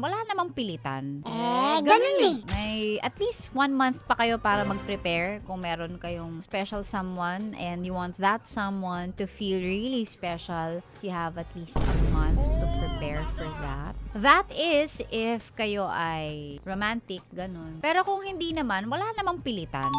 wala namang pilitan. Ganun eh. May at least 1 month pa kayo para mag-prepare kung meron kayong special someone and you want that someone to feel really special. You have at least a month to prepare for that. That is if kayo ay romantic, ganun. Pero kung hindi naman, wala namang pilitan.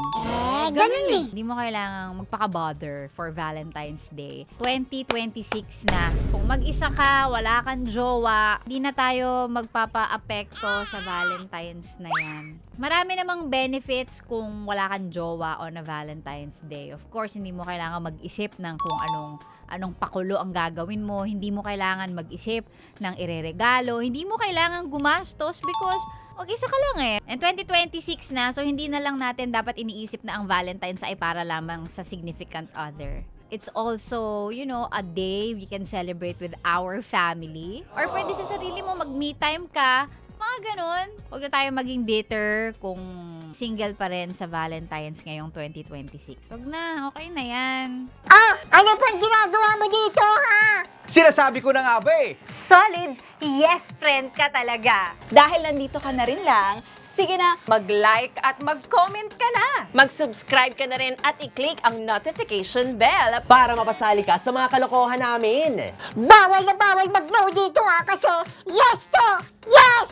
Ganun eh. Hindi mo kailangang magpaka-bother for Valentine's Day. 2026 na. Kung mag-isa ka, wala kang jowa, hindi na tayo magpapa-apekto sa Valentine's na yan. Marami namang benefits kung wala kang jowa on a Valentine's Day. Of course, hindi mo kailangan mag-isip ng kung anong pakulo ang gagawin mo. Hindi mo kailangan mag-isip ng ireregalo. Hindi mo kailangan gumastos because mag-isa ka lang eh. And 2026 na, so hindi na lang natin dapat iniisip na ang Valentine's ay para lamang sa significant other. It's also, a day we can celebrate with our family. Or pwede sa sarili mo, mag-me time ka. Mga ganun. Huwag na tayo maging bitter kung single pa rin sa Valentine's ngayong 2026. Huwag na, okay na yan. Ano pang ginagawa mo dito, ha? Sinasabi ko na nga ba eh. Solid yes friend ka talaga. Dahil nandito ka na rin lang, sige na, mag-like at mag-comment ka na. Mag-subscribe ka na rin at i-click ang notification bell Para mapasali ka sa mga kalokohan namin. Bawal na bawal mag-no dito, ha? Kasi yes to yes!